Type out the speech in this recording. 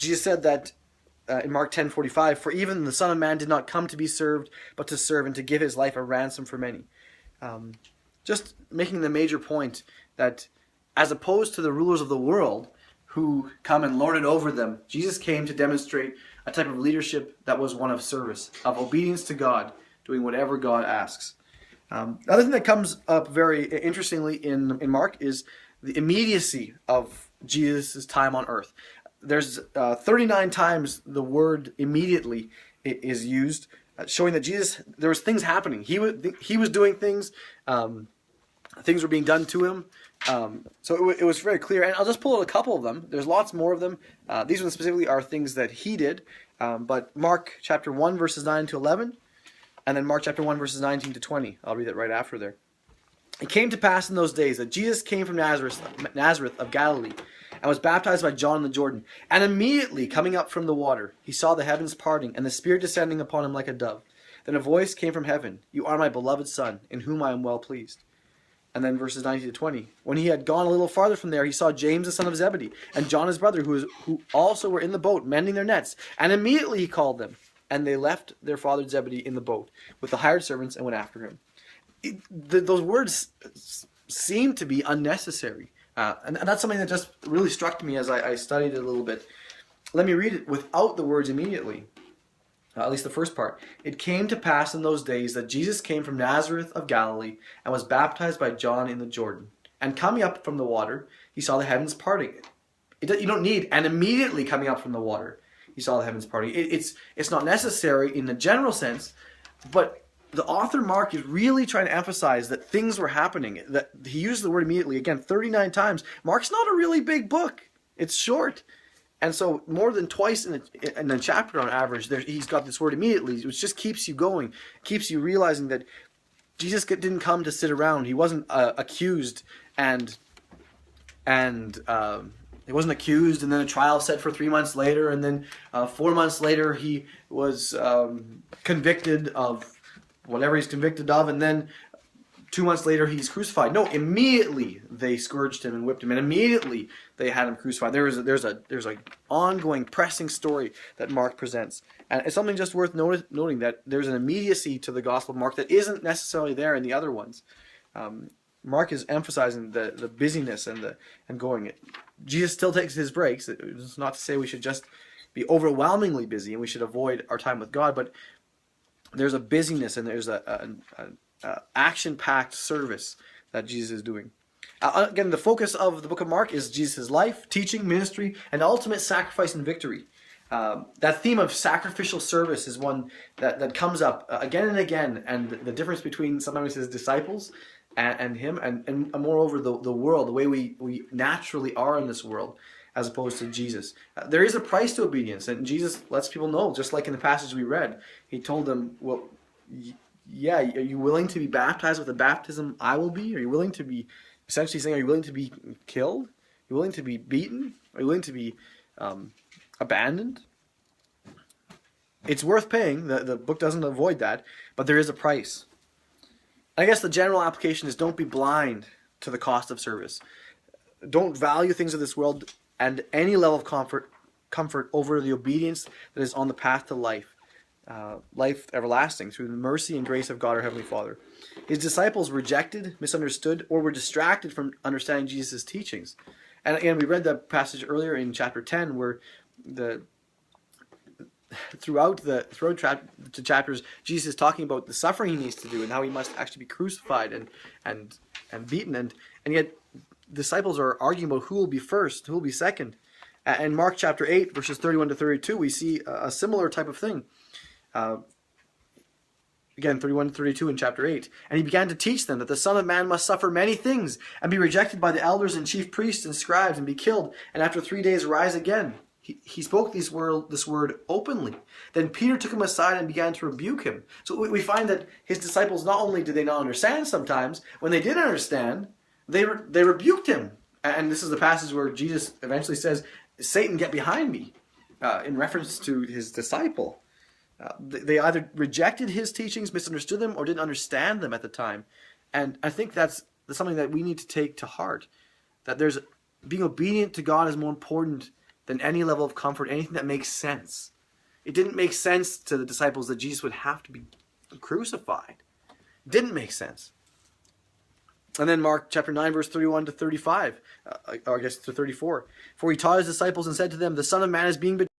Jesus said that in Mark 10:45, "For even the Son of Man did not come to be served, but to serve and to give his life a ransom for many." Just making the major point that as opposed to the rulers of the world who come and lord it over them, Jesus came to demonstrate a type of leadership that was one of service, of obedience to God, doing whatever God asks. The other thing that comes up very interestingly in Mark is the immediacy of Jesus' time on earth. There's 39 times the word immediately is used, showing that Jesus, there was things happening. He was doing things. Things were being done to him. So it was very clear. And I'll just pull out a couple of them. There's lots more of them. These ones specifically are things that he did. But Mark chapter 1, verses 9 to 11. And then Mark chapter 1, verses 19 to 20. I'll read that right after there. "It came to pass in those days that Jesus came from Nazareth of Galilee, and was baptized by John in the Jordan. And immediately coming up from the water, he saw the heavens parting, and the Spirit descending upon him like a dove. Then a voice came from heaven, 'You are my beloved Son, in whom I am well pleased.'" And then verses 19 to 20. "When he had gone a little farther from there, he saw James the son of Zebedee, and John his brother, who also were in the boat, mending their nets. And immediately he called them. And they left their father Zebedee in the boat with the hired servants and went after him." Those words seem to be unnecessary. And that's something that just really struck me as I studied it a little bit. Let me read it without the words immediately. At least the first part. "It came to pass in those days that Jesus came from Nazareth of Galilee and was baptized by John in the Jordan. And coming up from the water, he saw the heavens parting." You don't need "and immediately coming up from the water, he saw the heavens parting." It's not necessary in the general sense, but the author Mark is really trying to emphasize that things were happening. That he used the word immediately, again, 39 times. Mark's not a really big book. It's short. And so more than twice in a chapter on average, he's got this word immediately, which just keeps you going, keeps you realizing that Jesus didn't come to sit around. He wasn't accused and he wasn't accused and then a trial set for 3 months later, and then 4 months later he was convicted of whatever he's convicted of, and then 2 months later he's crucified. No, immediately they scourged him and whipped him, and immediately they had him crucified. There's a ongoing, pressing story that Mark presents, and it's something just worth noting that there's an immediacy to the Gospel of Mark that isn't necessarily there in the other ones. Mark is emphasizing the busyness and going. Jesus still takes his breaks. It's not to say we should just be overwhelmingly busy and we should avoid our time with God, but there's a busyness and there's an action-packed service that Jesus is doing. Again, the focus of the book of Mark is Jesus' life, teaching, ministry, and ultimate sacrifice and victory. That theme of sacrificial service is one that comes up again and again, and the difference between sometimes his disciples and him, and moreover the world, the way we naturally are in this world, as opposed to Jesus. There is a price to obedience, and Jesus lets people know, just like in the passage we read. He told them, well, yeah, are you willing to be baptized with the baptism I will be? Are you willing to be, essentially saying, are you willing to be killed? Are you willing to be beaten? Are you willing to be abandoned? It's worth paying. The book doesn't avoid that, but there is a price. I guess the general application is don't be blind to the cost of service. Don't value things of this world and any level of comfort over the obedience that is on the path to life everlasting through the mercy and grace of God our Heavenly Father. His disciples rejected, misunderstood, or were distracted from understanding Jesus' teachings. And again, we read that passage earlier in chapter 10 where throughout the chapters, Jesus is talking about the suffering he needs to do and how he must actually be crucified and beaten. And yet disciples are arguing about who will be first, who will be second. In Mark chapter 8, verses 31 to 32, we see a similar type of thing. Again, 31 to 32 in chapter 8. "And he began to teach them that the Son of Man must suffer many things, and be rejected by the elders and chief priests and scribes, and be killed, and after 3 days rise again." He spoke this word openly. Then Peter took him aside and began to rebuke him. So we find that his disciples, not only did they not understand sometimes, when they did understand, they rebuked him. And this is the passage where Jesus eventually says, "Satan, get behind me," in reference to his disciple. They either rejected his teachings, misunderstood them, or didn't understand them at the time. And I think that's something that we need to take to heart. That being obedient to God is more important than any level of comfort, anything that makes sense. It didn't make sense to the disciples that Jesus would have to be crucified. It didn't make sense. And then Mark chapter 9, verse 31 to 35, or I guess to 34. For he taught his disciples and said to them, the Son of Man is being betrayed